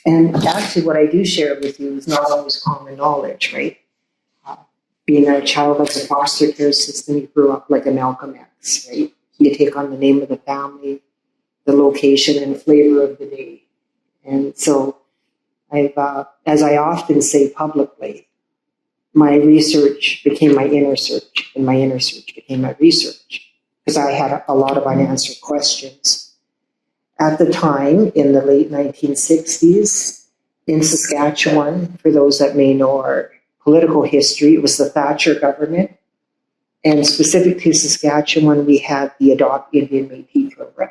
And actually what I do share with you is not always common knowledge, right? Being a child of the foster care system, you grew up like a Malcolm X, right? You take on the name of the family, the location, and flavor of the day. And so I've, as I often say publicly, my research became my inner search, and my inner search became my research, because I had a lot of unanswered questions. At the time, in the late 1960s, in Saskatchewan, for those that may know our political history, it was the Thatcher government. And specific to Saskatchewan, we had the Adopt Indian Métis program.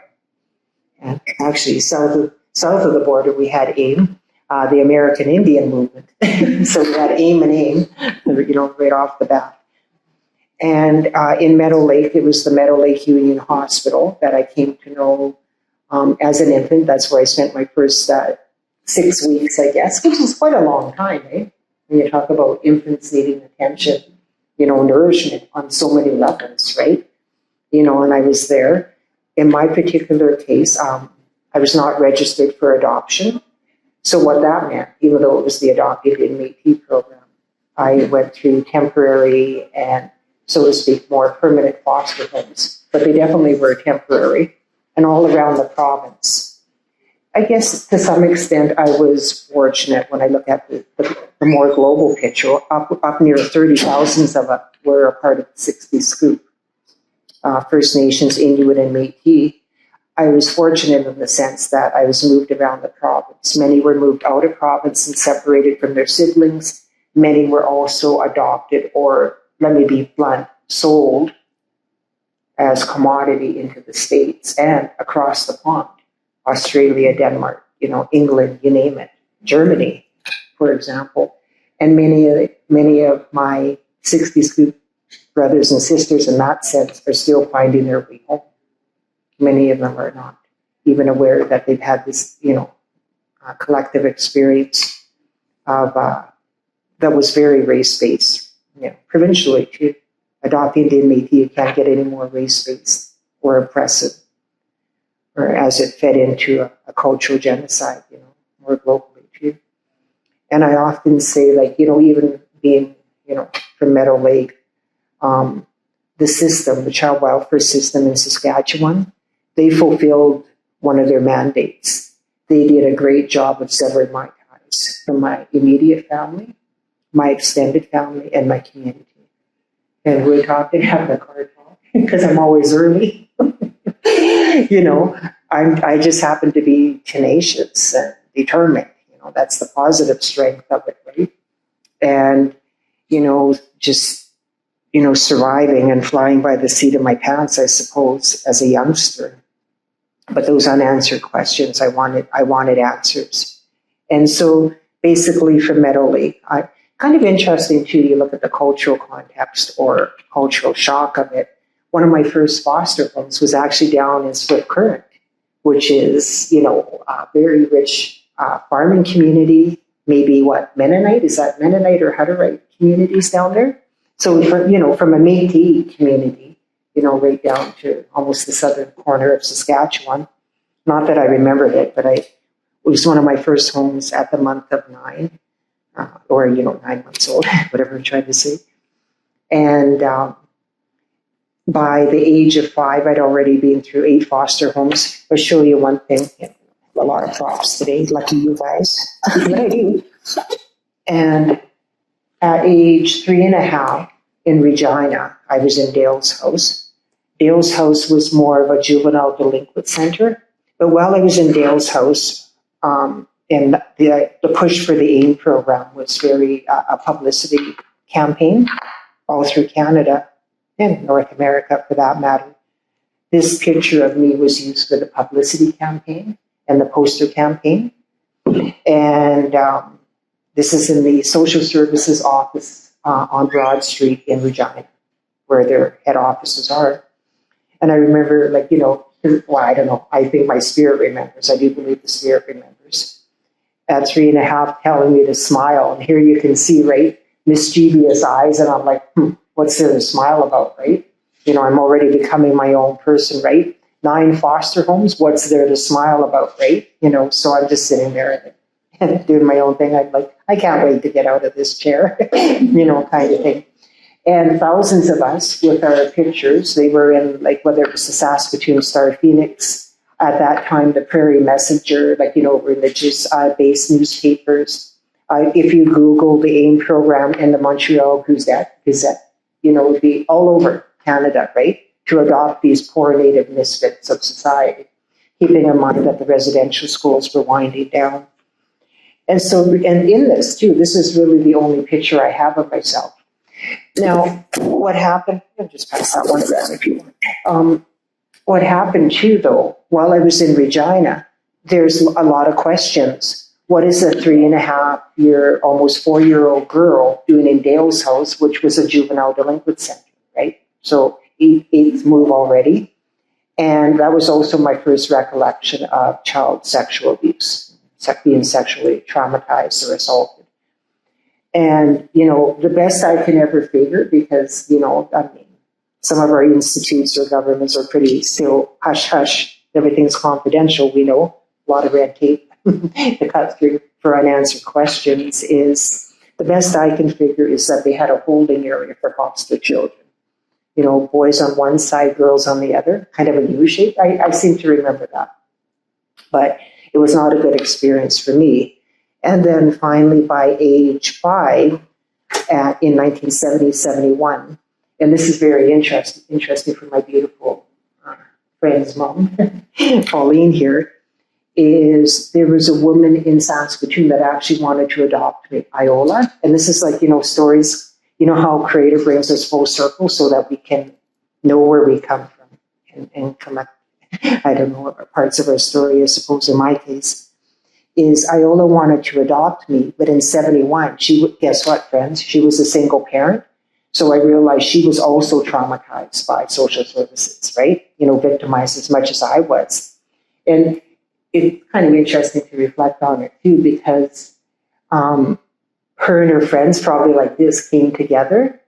And actually, south of the border, we had AIM, the American Indian Movement. So we had AIM and AIM, right off the bat. And in Meadow Lake, it was the Meadow Lake Union Hospital that I came to know as an infant. That's where I spent my first 6 weeks, I guess, which is quite a long time, eh? When you talk about infants needing attention, nourishment on so many levels, right? And I was there. In my particular case, I was not registered for adoption. So what that meant, even though it was the Adopt Indian Métis program, I went through temporary and, so to speak, more permanent foster homes. But they definitely were temporary and all around the province. I guess to some extent I was fortunate when I look at the more global picture. Up near 30,000 of us were a part of the 60 Scoop. First Nations, Inuit, and Métis. I was fortunate in the sense that I was moved around the province. Many were moved out of province and separated from their siblings. Many were also adopted or, let me be blunt, sold as commodity into the States and across the pond. Australia, Denmark, England, you name it, Germany, for example. And many of my 60 Scoop brothers and sisters in that sense are still finding their way home. Many of them are not even aware that they've had this, collective experience of that was very race-based, provincially too. Adopt Indian Métis, you can't get any more race-based or oppressive, or as it fed into a cultural genocide, more globally too. And I often say, even being, from Meadow Lake, the system, the child welfare system in Saskatchewan, they fulfilled one of their mandates. They did a great job of severing my ties from my immediate family, my extended family, and my community. And we're talking, having a car talk, because I'm always early. I just happen to be tenacious and determined. That's the positive strength of it, right? And, surviving and flying by the seat of my pants, I suppose, as a youngster. But those unanswered questions, I wanted answers. And so basically from Meadow Lake, kind of interesting too, you look at the cultural context or cultural shock of it. One of my first foster homes was actually down in Swift Current, which is, a very rich farming community, maybe Mennonite? Is that Mennonite or Hutterite communities down there? So, from a Métis community, right down to almost the southern corner of Saskatchewan. Not that I remembered it, but it was one of my first homes at the month of 9, or, 9 months old, whatever I'm trying to say. And by the age of 5, I'd already been through 8 foster homes. I'll show you one thing. A lot of props today. Lucky you guys. What I do. And at age 3.5 in Regina, I was in Dale's house. Dale's house was more of a juvenile delinquent center. But while I was in Dale's house, and the push for the AIM program was very a publicity campaign all through Canada and North America for that matter. This picture of me was used for the publicity campaign and the poster campaign. And this is in the social services office on Broad Street in Regina, where their head offices are. And I remember, I don't know, I think my spirit remembers. I do believe the spirit remembers. At 3.5, telling me to smile. And here you can see, right, mischievous eyes. And I'm like, what's there to smile about, right? I'm already becoming my own person, right? 9 foster homes. What's there to smile about, right? So I'm just sitting there and doing my own thing. I'm like, I can't wait to get out of this chair, kind of thing. And thousands of us with our pictures, they were in, like, whether it was the Saskatoon Star Phoenix, at that time, the Prairie Messenger, religious-based newspapers. If you Google the AIM program in the Montreal Gazette, it would be all over Canada, right, to adopt these poor Native misfits of society, keeping in mind that the residential schools were winding down. And so, and in this, too, this is really the only picture I have of myself. Now, what happened, I'll just pass that one around if you want. What happened too, though, while I was in Regina, there's a lot of questions. What is a 3.5-year, almost 4-year-old girl doing in Dale's house, which was a juvenile delinquent center, right? So eighth move already. And that was also my first recollection of child sexual abuse, being sexually traumatized or assaulted. And, the best I can ever figure, because, some of our institutes or governments are pretty still hush-hush. Everything's confidential. We know a lot of red tape to cut through for unanswered questions. Is the best I can figure is that they had a holding area for foster children. Boys on one side, girls on the other, kind of a U shape. I seem to remember that. But it was not a good experience for me. And then finally, by age 5, in 1970-71, and this is very interesting for my beautiful friend's mom, Pauline here, is there was a woman in Saskatoon that actually wanted to adopt me, Iola. And this is like, stories, how Creator brings us full circle so that we can know where we come from and come up, I don't know, parts of our story, I suppose, in my case. Is Iola wanted to adopt me, but in 71, guess what, friends? She was a single parent. So I realized she was also traumatized by social services, right? Victimized as much as I was. And it's kind of interesting to reflect on it too, because her and her friends, probably like this, came together,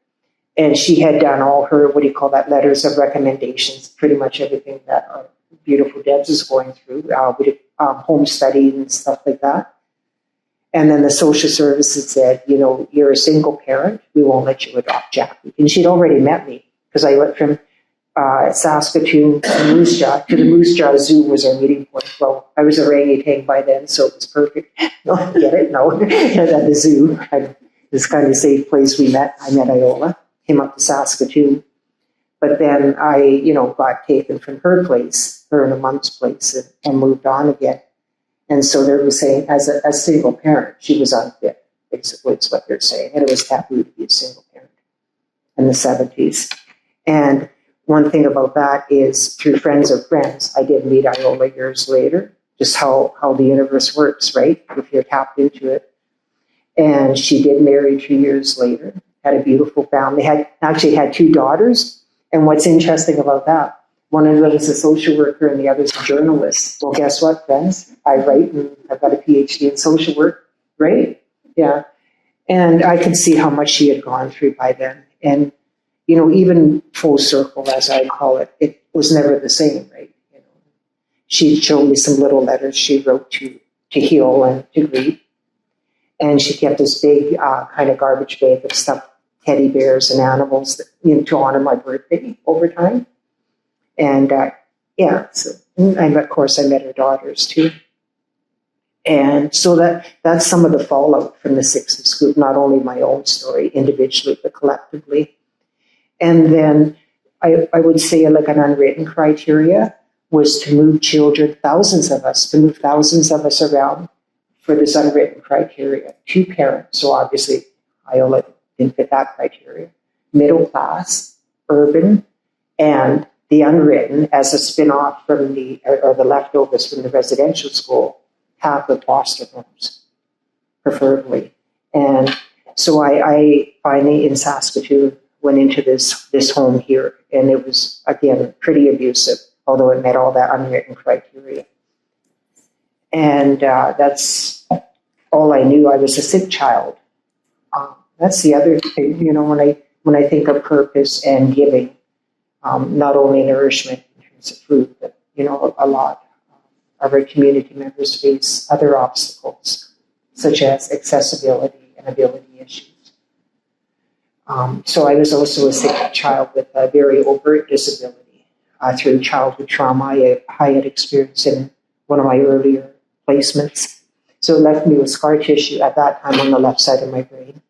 and she had done all her, letters of recommendations, pretty much everything that our beautiful Debs is going through. We did home study and stuff like that. And then the social services said, you're a single parent. We won't let you adopt Jackie. And she'd already met me because I went from Saskatoon to Moose Jaw. To the Moose Jaw Zoo was our meeting point. Well, I was a orangutan by then, so it was perfect. No, get it? No. And at the zoo, this kind of safe place I met Iola, came up to Saskatoon. But then I, got taken from her place, her and her mom's place, and moved on again. And so they were saying, as a single parent, she was unfit, basically, is what they're saying. And it was taboo to be a single parent in the 70s. And one thing about that is, through friends of friends, I did meet Iola years later, just how the universe works, right? If you're tapped into it. And she did marry 2 years later, had a beautiful family, had 2 daughters. And what's interesting about that, one of them is a social worker and the other is a journalist. Well, guess what, friends? I write and I've got a PhD in social work, right? Yeah. And I could see how much she had gone through by then. And, even full circle, as I call it, it was never the same, right? She showed me some little letters she wrote to heal and to grieve. And she kept this big kind of garbage bag of stuffed teddy bears and animals that, to honor my birthday over time. And so of course I met her daughters too. And so that's some of the fallout from the 60s group, not only my own story individually, but collectively. And then I would say like an unwritten criteria was to move thousands of us around for this unwritten criteria. 2 parents, so obviously Iola didn't fit that criteria. Middle class, urban, and the unwritten as a spin-off from the leftovers from the residential school, Catholic foster homes, preferably. And so I finally, in Saskatoon, went into this home here, and it was, again, pretty abusive, although it met all that unwritten criteria. And that's all I knew. I was a sick child. That's the other thing, when I think of purpose and giving, not only nourishment in terms of food, but a lot of our community members face other obstacles, such as accessibility and ability issues. So I was also a sick child with a very overt disability through childhood trauma I had experienced in one of my earlier placements. So it left me with scar tissue at that time on the left side of my brain.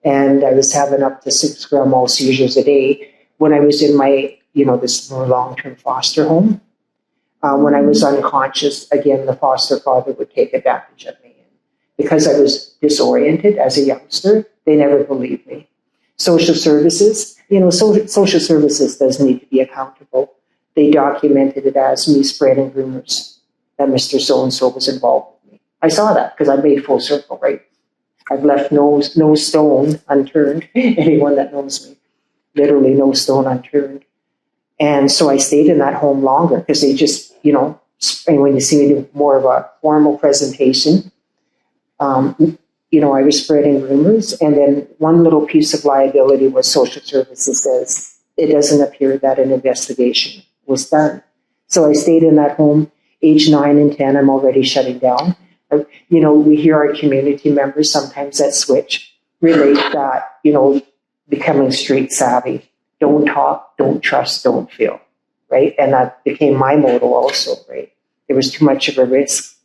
And I was having up to 6 grand mal seizures a day when I was in my, this more long-term foster home. When I was unconscious, again, the foster father would take advantage of me. Because I was disoriented as a youngster, they never believed me. Social services, social services does need to be accountable. They documented it as me spreading rumors that Mr. So-and-so was involved with me. I saw that because I made full circle, right? I've left no stone unturned. Anyone that knows me, literally no stone unturned. And so I stayed in that home longer because they just, and when you see me do more of a formal presentation, I was spreading rumors. And then one little piece of liability was social services says it doesn't appear that an investigation was done. So I stayed in that home, age 9 and 10, I'm already shutting down. We hear our community members sometimes that switch relate that, becoming street savvy. Don't talk, don't trust, don't feel, right? And that became my motto also, right? There was too much of a risk.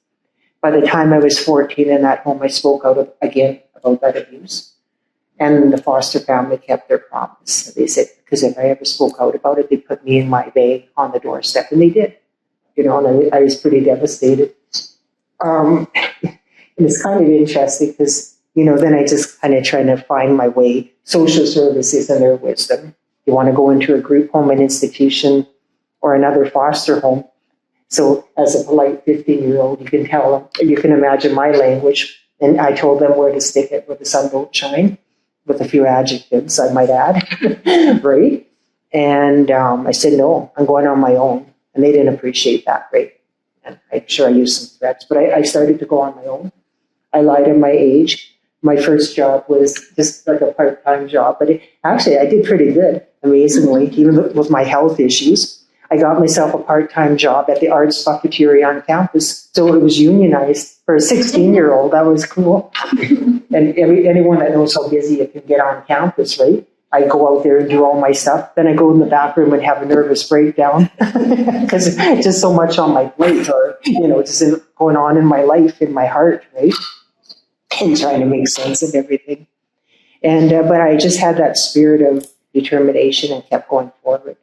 By the time I was 14 in that home, I spoke out again about that abuse. And the foster family kept their promise. They said, because if I ever spoke out about it, they'd put me in my bag on the doorstep. And they did, and I was pretty devastated. And it's kind of interesting because, then I just kind of trying to find my way. Social services and their wisdom. You want to go into a group home, an institution, or another foster home. So as a polite 15-year-old, you can tell them, you can imagine my language. And I told them where to stick it where the sun don't shine, with a few adjectives, I might add, right? And I said, no, I'm going on my own. And they didn't appreciate that, right? And I'm sure I used some threats, but I started to go on my own. I lied in my age. My first job was just like a part-time job, but actually I did pretty good, amazingly, even with my health issues. I got myself a part-time job at the Arts Buffeteria on campus, so it was unionized for a 16-year-old. That was cool. And anyone that knows how busy you can get on campus, right? I go out there and do all my stuff. Then I go in the back room and have a nervous breakdown because just so much on my plate, or just going on in my life, in my heart, right? And trying to make sense of everything. And but I just had that spirit of determination and kept going forward.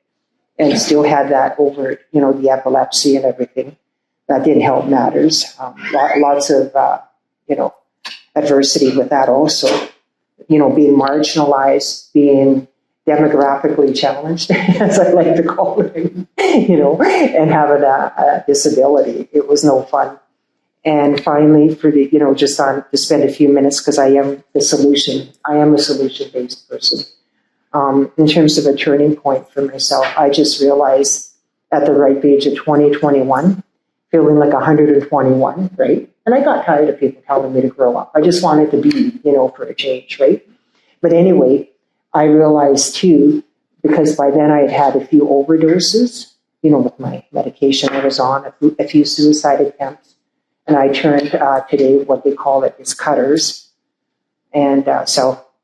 And still had that over, the epilepsy and everything. That didn't help matters. Lots of, adversity with that also. Being marginalized, being demographically challenged, as I like to call it, and having a disability. It was no fun. And finally, for the, to spend a few minutes, because I am the solution. I am a solution-based person. In terms of a turning point for myself, I just realized at the ripe age of 21, feeling like 121, right? And I got tired of people telling me to grow up. I just wanted to be, for a change, right? But anyway, I realized too, because by then I had had a few overdoses, with my medication I was on, a few suicide attempts. And I turned today, what they call it is cutters. And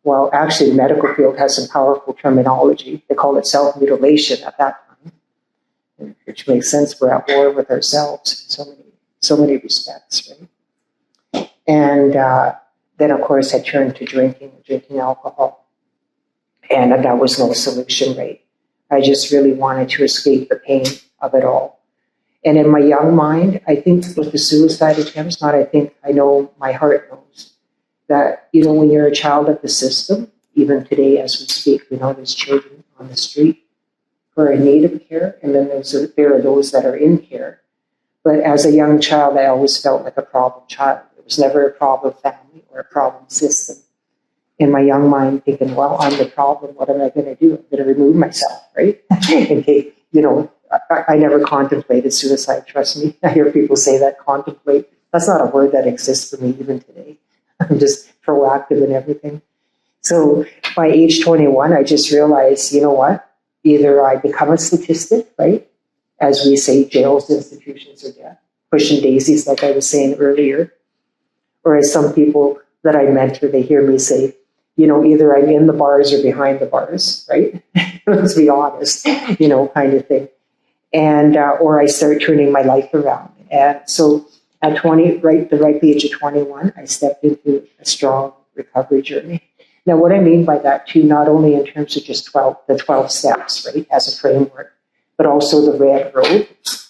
well, actually, the medical field has some powerful terminology. They call it self-mutilation at that time, which makes sense. We're at war with ourselves in so many respects, right? And then, of course, I turned to drinking alcohol. And that was no solution, right? I just really wanted to escape the pain of it all. And in my young mind, I think with the suicide attempts, I know my heart knows that, when you're a child of the system, even today as we speak, there's children on the street who are in need of care, and then there are those that are in care. But as a young child, I always felt like a problem child. It was never a problem family or a problem system. In my young mind, thinking, well, I'm the problem. What am I going to do? I'm going to remove myself, right? Okay, I never contemplated suicide, trust me. I hear people say that, contemplate. That's not a word that exists for me even today. I'm just proactive in everything. So by age 21, I just realized, what? Either I become a statistic, right? as we say, jails, institutions, or death, pushing daisies, like I was saying earlier. Or as some people that I mentor, they hear me say, either I'm in the bars or behind the bars, right? Let's be honest, kind of thing. And, or I start turning my life around. And so at the ripe age of 21, I stepped into a strong recovery journey. Now, what I mean by that too, not only in terms of just the 12 steps, right, as a framework, but also the red road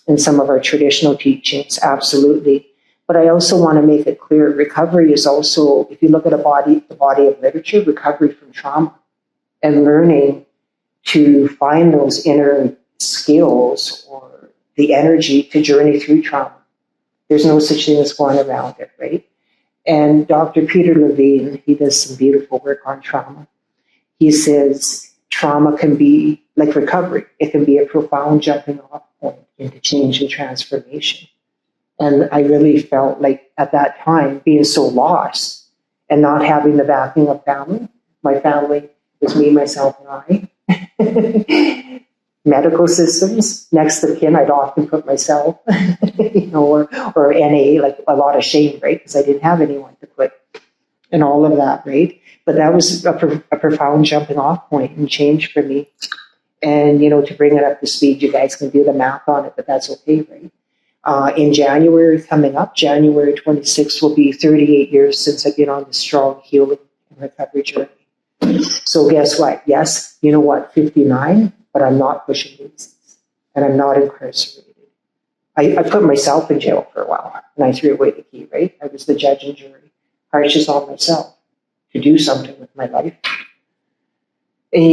and some of our traditional teachings, absolutely. But I also want to make it clear, recovery is also, if you look at the body of literature, recovery from trauma and learning to find those inner skills or the energy to journey through trauma. There's no such thing as going around it, right? And Dr. Peter Levine, he does some beautiful work on trauma. He says trauma can be like recovery. It can be a profound jumping off point into change and transformation. And I really felt like at that time, being so lost and not having the backing of family. My family was me, myself, and I. Medical systems, next of kin, I'd often put myself, or NA, like a lot of shame, right? Because I didn't have anyone to put and all of that, right? But that was a profound jumping off point and change for me. And, to bring it up to speed, you guys can do the math on it, but that's okay, right? In January coming up, January 26th will be 38 years since I've been on this strong healing and recovery journey. So guess what? Yes, 59, but I'm not pushing daisies and I'm not incarcerated. I put myself in jail for a while and I threw away the key, right? I was the judge and jury. Harsh is on myself to do something with my life. And,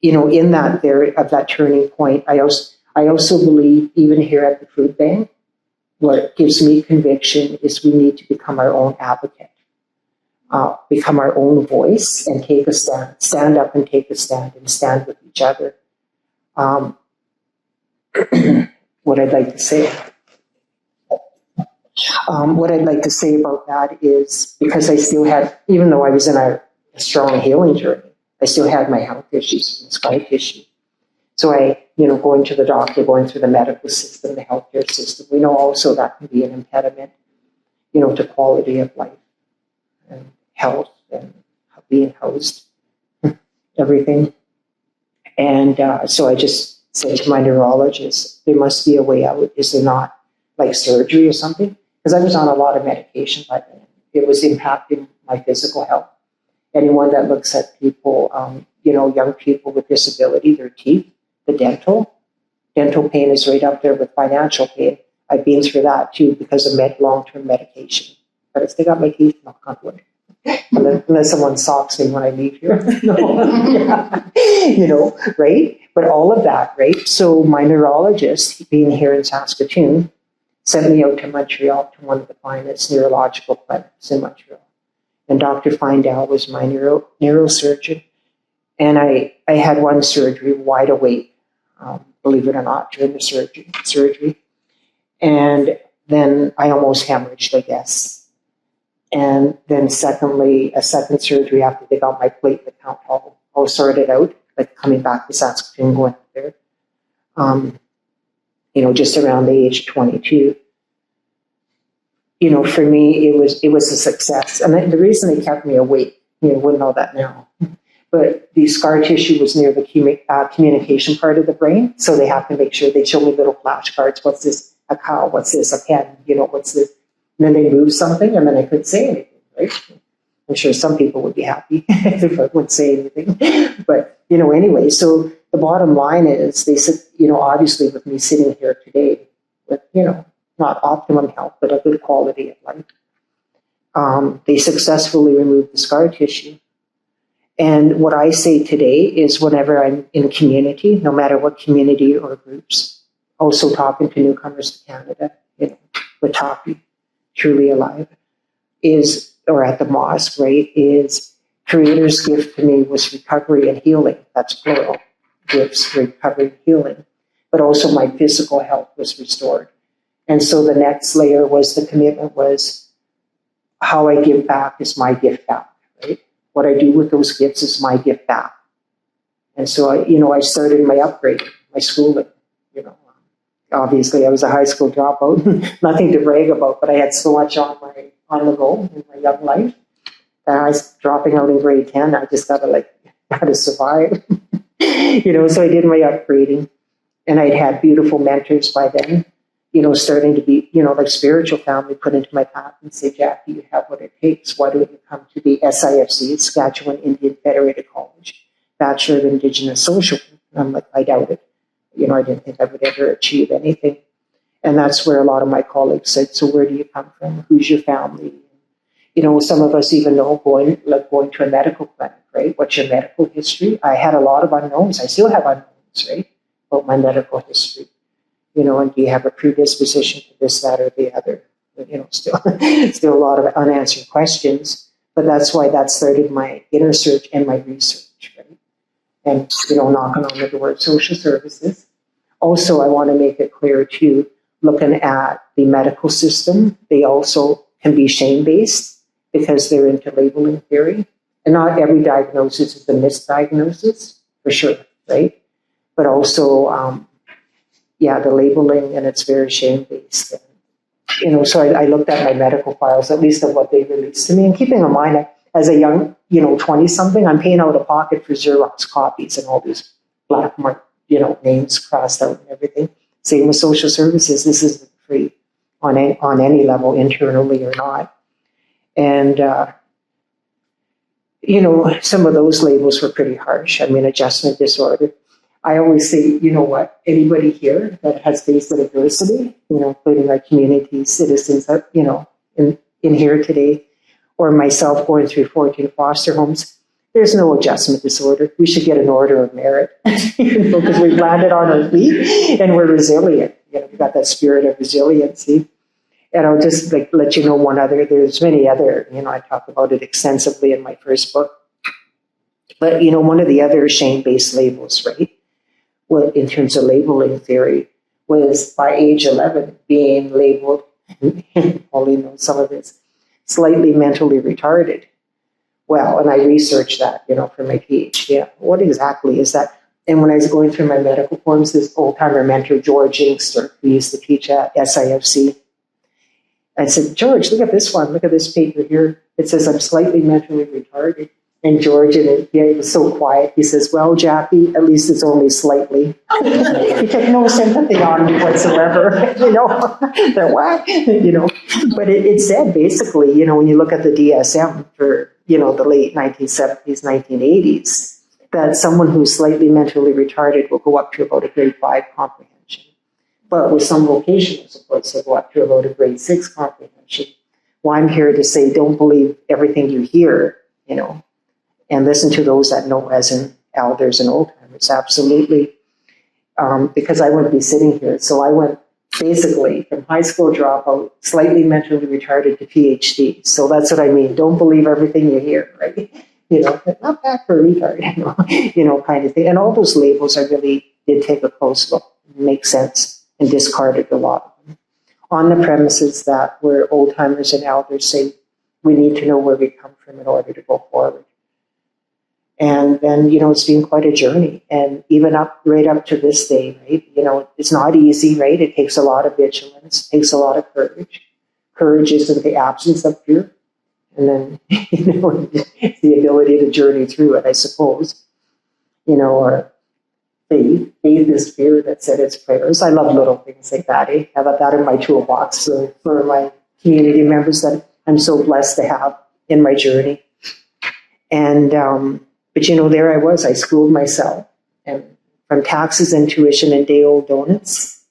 in that of that turning point, I also believe, even here at the food bank, what gives me conviction is we need to become our own advocate, become our own voice and take a stand up and take a stand and stand with each other. What I'd like to say. What I'd like to say about that is, because I still had, even though I was in a strong healing journey, I still had my health issues and scar tissue. So I, going to the doctor, going through the medical system, the healthcare system, we know also that can be an impediment, to quality of life and health and being housed, everything. And so I just said to my neurologist, there must be a way out. Is there not, like surgery or something? Because I was on a lot of medication by then. It was impacting my physical health. Anyone that looks at people, young people with disability, their teeth, the dental pain is right up there with financial pain. I've been through that too because of long-term medication. But I still got my teeth, knock on wood. Unless someone socks me when I leave here. Right? But all of that, right? So my neurologist, being here in Saskatoon, sent me out to Montreal to one of the finest neurological clinics in Montreal. And Dr. Findell was my neurosurgeon. And I had one surgery, wide awake, believe it or not, during the surgery. And then I almost hemorrhaged, I guess. And then secondly, a second surgery after they got my platelet count all sorted out, like coming back to Saskatoon, going up there, just around the age of 22. For me, it was a success. And the reason they kept me awake, wouldn't know that now. But the scar tissue was near the communication part of the brain. So they have to make sure they show me little flashcards. What's this? A cow? What's this? A pen? What's this? And then they move something and then I couldn't say anything, right? I'm sure some people would be happy if I wouldn't say anything. But, anyway, so the bottom line is they said, obviously with me sitting here today with, not optimum health, but a good quality of life, they successfully removed the scar tissue. And what I say today is whenever I'm in community, no matter what community or groups, also talking to newcomers to Canada, with Tapi, Truly Alive, or at the mosque, right, is Creator's gift to me was recovery and healing. That's plural, gifts, recovery and healing. But also my physical health was restored. And so the next layer was the commitment was how I give back is my gift back, right? What I do with those gifts is my gift back. And so, I started my upgrade. my schooling, you know. Obviously, I was a high school dropout, nothing to brag about, but I had so much on the go in my young life that I was dropping out in grade 10. I just gotta survive, you know. So I did my upgrading, and I'd had beautiful mentors by then, you know, starting to be, you know, like spiritual family put into my path and say, Jackie, you have what it takes. Why don't you come to the SIFC, Saskatchewan Indian Federated College, Bachelor of Indigenous Social Work? And I'm like, I doubt it. You know, I didn't think I would ever achieve anything. And that's where a lot of my colleagues said, so where do you come from? Who's your family? You know, some of us even know going to a medical clinic, right? What's your medical history? I had a lot of unknowns. I still have unknowns, right, about my medical history. You know, and do you have a predisposition to this, that, or the other? You know, still a lot of unanswered questions. But that's why that started my inner search and my research, right? And, you know, knocking on the door of social services. Also, I want to make it clear, too, looking at the medical system, they also can be shame-based because they're into labeling theory. And not every diagnosis is a misdiagnosis, for sure, right? But also, the labeling, and it's very shame-based. You know, so I looked at my medical files, at least of what they released to me, and keeping in mind, as a young, you know, 20-something, I'm paying out of pocket for Xerox copies and all these black mark, you know, names crossed out and everything. Same with social services. This isn't free on any level, internally or not. And, you know, some of those labels were pretty harsh. I mean, adjustment disorder. I always say, you know what, anybody here that has faced adversity, you know, including our community citizens, you know, in here today, or myself going through 14 foster homes, there's no adjustment disorder. We should get an order of merit, you know, because we've landed on our feet and we're resilient. You know, we've got that spirit of resiliency. And I'll just let you know there's many other, you know, I talk about it extensively in my first book. But, you know, one of the other shame-based labels, right, well, in terms of labeling theory, was by age 11 being labeled, only know some of this, slightly mentally retarded. Well, and I researched that, you know, for my PhD. What exactly is that? And when I was going through my medical forms, this old-timer mentor, George Inkster, who used to teach at SIFC, I said, George, look at this one. Look at this paper here. It says I'm slightly mentally retarded. And George, he was so quiet. He says, well, Jackie, at least it's only slightly. He took no sympathy on me whatsoever. You know, that what? You know, but it said basically, you know, when you look at the DSM for, you know, the late 1970s, 1980s, that someone who's slightly mentally retarded will go up to about a grade 5 comprehension. But with some vocational supports, they'll go up to about a grade 6 comprehension. Well, I'm here to say, don't believe everything you hear, you know, and listen to those that know, as in elders and old-timers, absolutely. Because I wouldn't be sitting here. So I went basically from high school dropout, slightly mentally retarded, to PhD. So that's what I mean. Don't believe everything you hear, right? You know, not bad for a retard, you know, kind of thing. And all those labels, I really did take a close look, make sense, and discarded a lot of them on the premises that where old-timers and elders say we need to know where we come from in order to go forward. And then, you know, it's been quite a journey. And even right up to this day, right? You know, it's not easy, right? It takes a lot of vigilance, it takes a lot of courage. Courage isn't the absence of fear. And then, you know, it's the ability to journey through it, I suppose. You know, or faith. Faith is fear that said its prayers. I love little things like that. I have that in my toolbox for my community members that I'm so blessed to have in my journey. And, but, you know, there I was. I schooled myself, and from taxes and tuition and day-old donuts,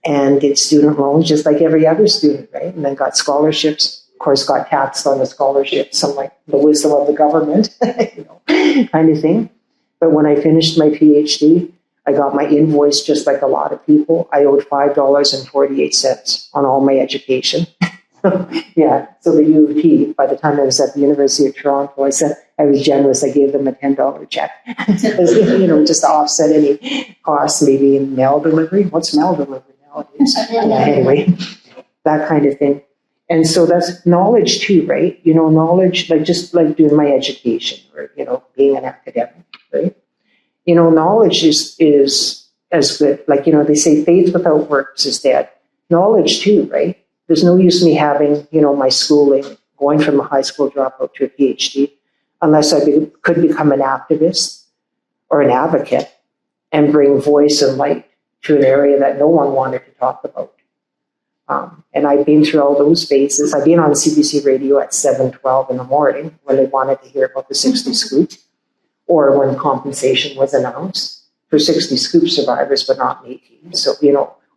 and did student loans just like every other student, right? And then got scholarships. Of course, got taxed on the scholarships. Some like the wisdom of the government, you know, kind of thing. But when I finished my PhD, I got my invoice just like a lot of people. I owed $5.48 on all my education. Yeah, so the U of T, by the time I was at the University of Toronto, I said I was generous. I gave them a $10 check, you know, just to offset any costs, maybe in mail delivery. What's mail delivery nowadays? Yeah, anyway, that kind of thing. And so that's knowledge too, right? You know, knowledge, like just like doing my education or, you know, being an academic, right? You know, knowledge is as good. Like, they say faith without works is dead. Knowledge too, right? There's no use me having, my schooling, going from a high school dropout to a PhD, unless I could become an activist or an advocate and bring voice and light to an area that no one wanted to talk about. And I've been through all those phases. I've been on CBC radio at 7:12 in the morning when they wanted to hear about the 60 Scoop, or when compensation was announced for 60 Scoop survivors, but not me. So,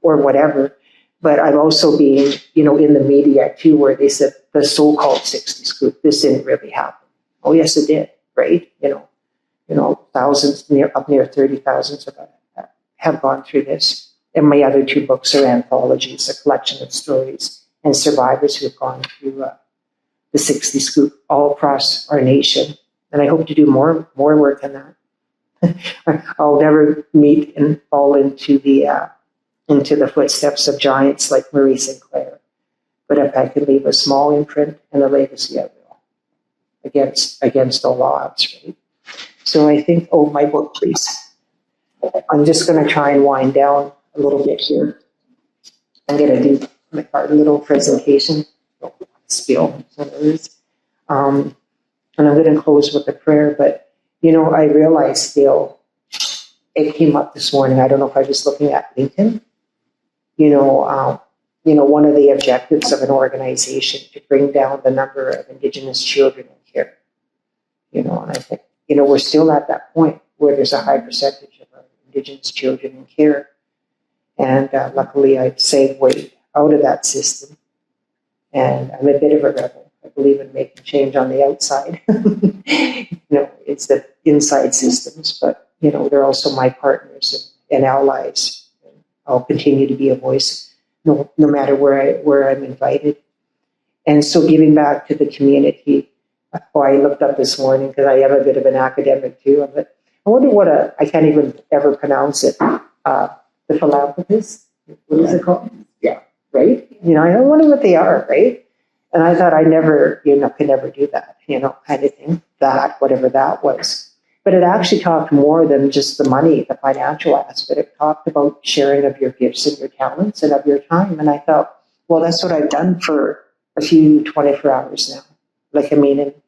or whatever. But I've also been, in the media too, where they said the so-called 60 Scoop, this didn't really happen. Oh, yes, it did, right? Thousands, up near 30,000 have gone through this. And my other two books are anthologies, a collection of stories and survivors who have gone through the 60 Scoop all across our nation. And I hope to do more work on that. I'll never meet and fall into the footsteps of giants like Maurice and Claire. But if I could leave a small imprint and a legacy, I will. Against all odds, right? So I think, my book, please. I'm just going to try and wind down a little bit here. I'm going to do a little presentation, spill some words. And I'm going to close with a prayer. But, I realized, Dale, it came up this morning. I don't know if I was looking at Lincoln. One of the objectives of an organization to bring down the number of Indigenous children in care. And I think, we're still at that point where there's a high percentage of our Indigenous children in care. And luckily, I've segued out of that system. And I'm a bit of a rebel. I believe in making change on the outside. It's the inside systems, but, they're also my partners and allies. And I'll continue to be a voice, no matter where I'm invited. And so giving back to the community. I looked up this morning because I am a bit of an academic too. But I wonder I can't even ever pronounce it. The philanthropist, what is it called? Yeah, right? I wonder what they are, right? And I thought I never, could never do that, kind of thing, whatever that was. But it actually talked more than just the money, the financial aspect. It talked about sharing of your gifts and your talents and of your time. And I thought, well, that's what I've done for a few 24 hours now.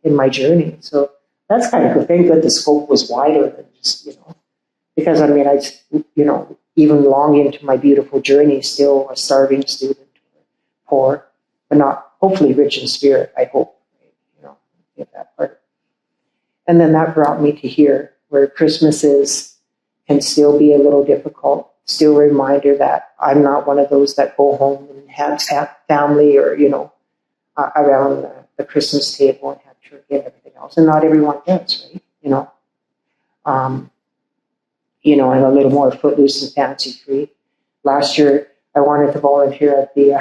In my journey. So that's kind of cool. Thank God the scope was wider than just, because I, even long into my beautiful journey, still a starving student, poor, but not hopefully rich in spirit, I hope, get that part. And then that brought me to here, where Christmas can still be a little difficult, still a reminder that I'm not one of those that go home and have family or, around the Christmas table and have turkey and everything else. And not everyone does, right? I'm a little more footloose and fancy free. Last year, I wanted to volunteer at the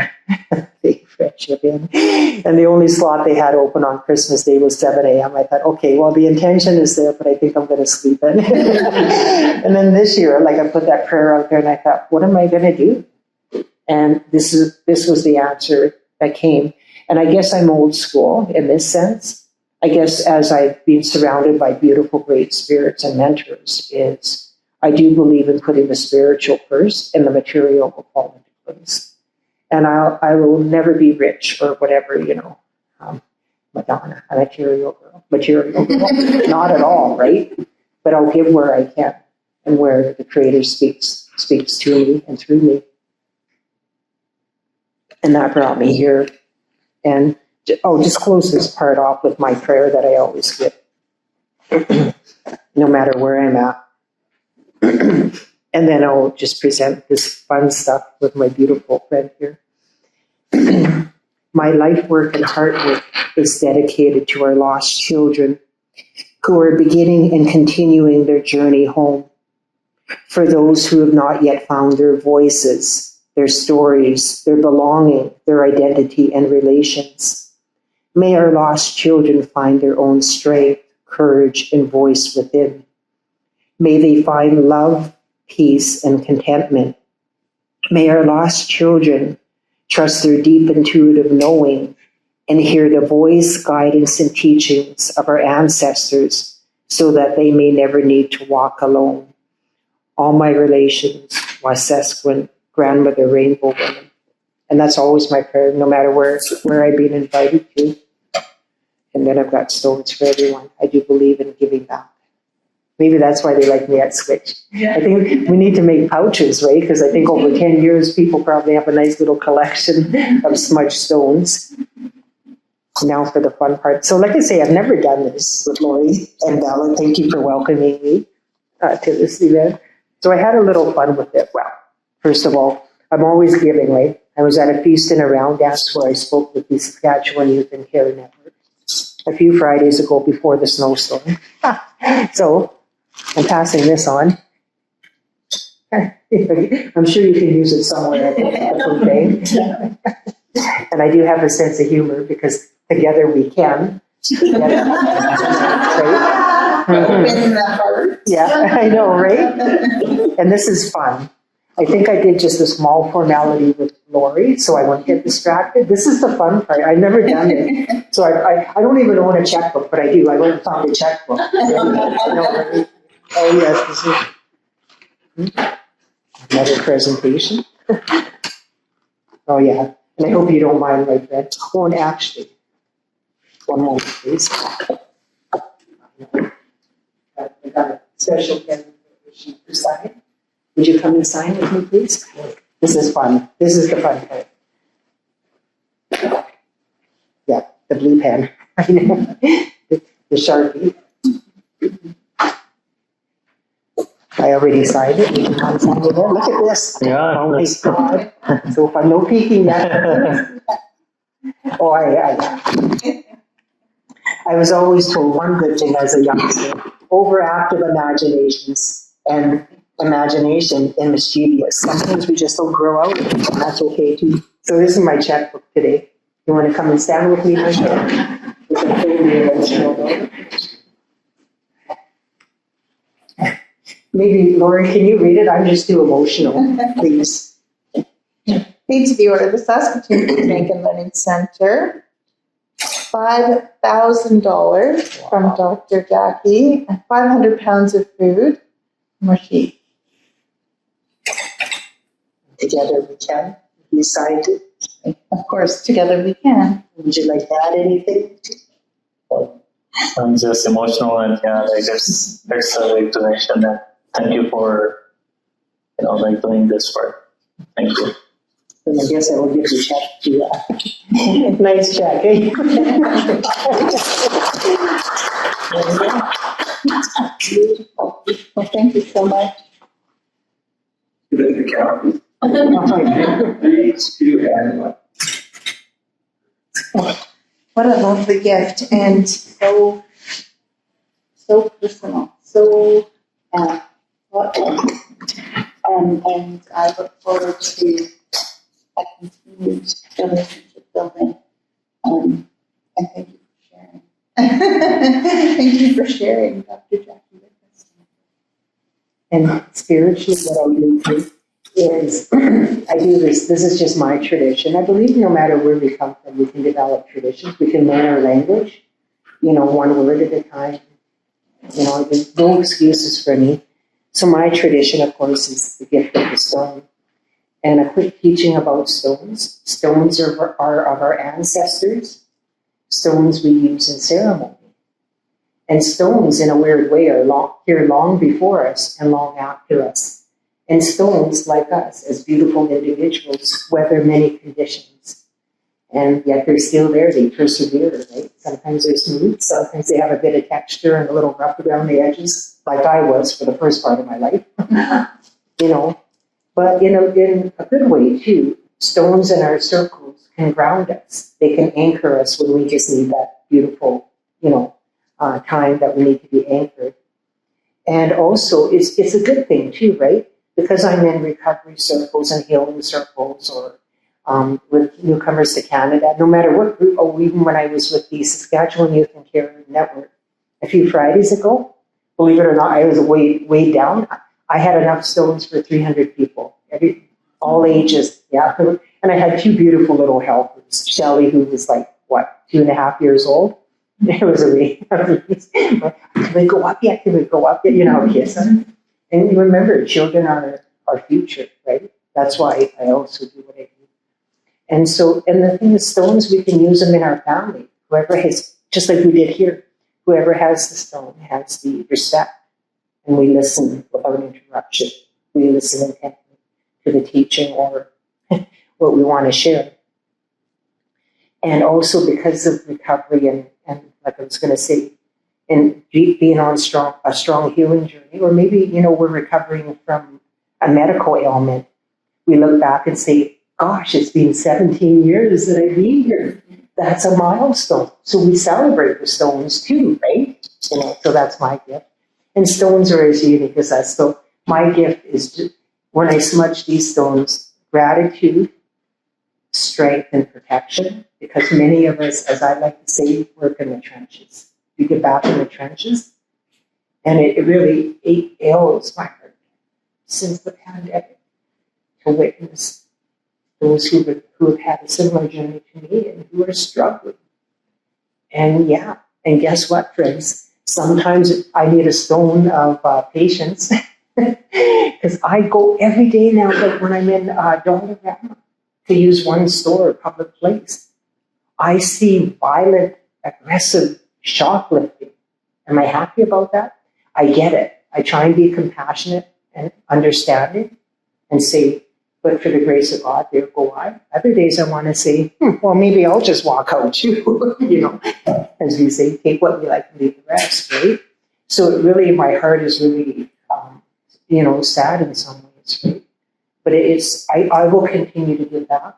Friendship Inn, and the only slot they had open on Christmas Day was 7 a.m. I thought, okay, well, the intention is there, but I think I'm going to sleep in. And then this year, I put that prayer out there, and I thought, what am I going to do? And this was the answer that came. And I guess I'm old school in this sense. I guess as I've been surrounded by beautiful, great spirits and mentors, I do believe in putting the spiritual first and the material will fall into place. And I will never be rich or whatever, Madonna, a material girl, not at all, right? But I'll give where I can and where the Creator speaks to me and through me. And that brought me here. And just close this part off with my prayer that I always give, no matter where I'm at. And then I'll just present this fun stuff with my beautiful friend here. My life work and heart work is dedicated to our lost children who are beginning and continuing their journey home. For those who have not yet found their voices, their stories, their belonging, their identity and relations. May our lost children find their own strength, courage, and voice within. May they find love, peace, and contentment. May our lost children trust their deep intuitive knowing and hear the voice, guidance, and teachings of our ancestors so that they may never need to walk alone. all my relations, Saskatoon, grandmother, rainbow woman. And that's always my prayer, no matter where I've been invited to. And then I've got stones for everyone. I do believe in giving back. Maybe that's why they like me at Switch. Yeah. I think we need to make pouches, right? Because I think over 10 years, people probably have a nice little collection of smudged stones. Now for the fun part. So like I say, I've never done this with Lori and Bella. Thank you for welcoming me to this event. So I had a little fun with it. Well, first of all, I'm always giving, right? I was at a feast and a round dance where I spoke with the Saskatchewan Youth and Care Network a few Fridays ago before the snowstorm. So I'm passing this on. I'm sure you can use it somewhere at the buffet. And I do have a sense of humor because together we can. Together. Right? Yeah, I know, right? And this is fun. I think I did just a small formality with Lori, so I won't get distracted. This is the fun part. I've never done it. So I don't even own a checkbook, but I do. I went and found a checkbook. Oh, yes, this is another presentation. Oh, yeah. And I hope you don't mind, my friend. Oh, and actually, one moment, please. I got a special pen for sign. Would you come and sign with me, please? This is fun. This is the fun part. Yeah, the blue pen. I know. The Sharpie. I already signed it. You can come sign it there. Look at this. Yeah. Oh my God. So fun. No peeking yet. Oh, I was always told one good thing as a youngster: overactive imaginations and imagination and mischievous. Sometimes we just don't grow out, and that's okay too. So this is my checkbook today. You want to come and stand with me, Michelle? Maybe, Lori, can you read it? I'm just too emotional, please. Paid to the order of the Saskatoon Bank and Learning Center. $5,000 from Dr. Jackie and 500 pounds of food from Rashid. Together we can. You signed it. Of course, together we can. Would you like to add anything? I'm just emotional, and yeah, like that's a way to mention that. Thank you for like doing this work. Thank you. And I guess I will give the check to you. Nice check, eh? Well, thank you so much. What a lovely gift, and so personal, so thoughtful. And I look forward to a continued relationship building. And thank you for sharing. Thank you for sharing, Dr. Jackie, with us. And spiritually, what I do too is I do this. This is just my tradition. I believe no matter where we come from, we can develop traditions. We can learn our language, one word at a time. There's no excuses for me. So my tradition, of course, is the gift of the stone. And a quick teaching about stones. Stones are of our ancestors. Stones we use in ceremony. And stones, in a weird way, are here long before us and long after us. And stones, like us, as beautiful individuals, weather many conditions. And yet they're still there, they persevere, right? Sometimes they're smooth, sometimes they have a bit of texture and a little rough around the edges, like I was for the first part of my life. But in a good way too, stones in our circles can ground us. They can anchor us when we just need that beautiful, time that we need to be anchored. And also, it's a good thing too, right? Because I'm in recovery circles and healing circles, or with newcomers to Canada, no matter what group, or even when I was with the Saskatchewan Youth and Care Network a few Fridays ago, believe it or not, I was way down. I had enough stones for 300 people, all ages, yeah. And I had two beautiful little helpers, Shelly, who was 2.5 years old. It was a can we go up yet? Can we go up yet? You know how kids are. And you remember, children are our future, right? That's why I also do what I do. And so, and the thing is, stones, we can use them in our family. Whoever has, just like we did here, whoever has the stone has the respect, and we listen without interruption. We listen intently to the teaching or what we want to share. And also because of recovery and like I was going to say, and being on a strong healing journey, or maybe, you know, we're recovering from a medical ailment, we look back and say, gosh, it's been 17 years that I've been here. That's a milestone. So we celebrate the stones too, right? You know, so that's my gift. And stones are as unique as us. So my gift is just, when I smudge these stones, gratitude, strength, and protection, because many of us, as I like to say, work in the trenches. We get back in the trenches, and it really ails my heart since the pandemic to witness those who have had a similar journey to me and who are struggling. And yeah, and guess what, friends? Sometimes I need a stone of patience because I go every day now, like when I'm in Dollarama, to use one store or public place. I see violent, aggressive shoplifting. Am I happy about that? I get it. I try and be compassionate and understanding and say, but for the grace of God, there go I. Other days I want to say, well, maybe I'll just walk out too. You know, as we say, take what you like and leave the rest, right? So it really, my heart is really, you know, sad in some ways, right? But I will continue to give back.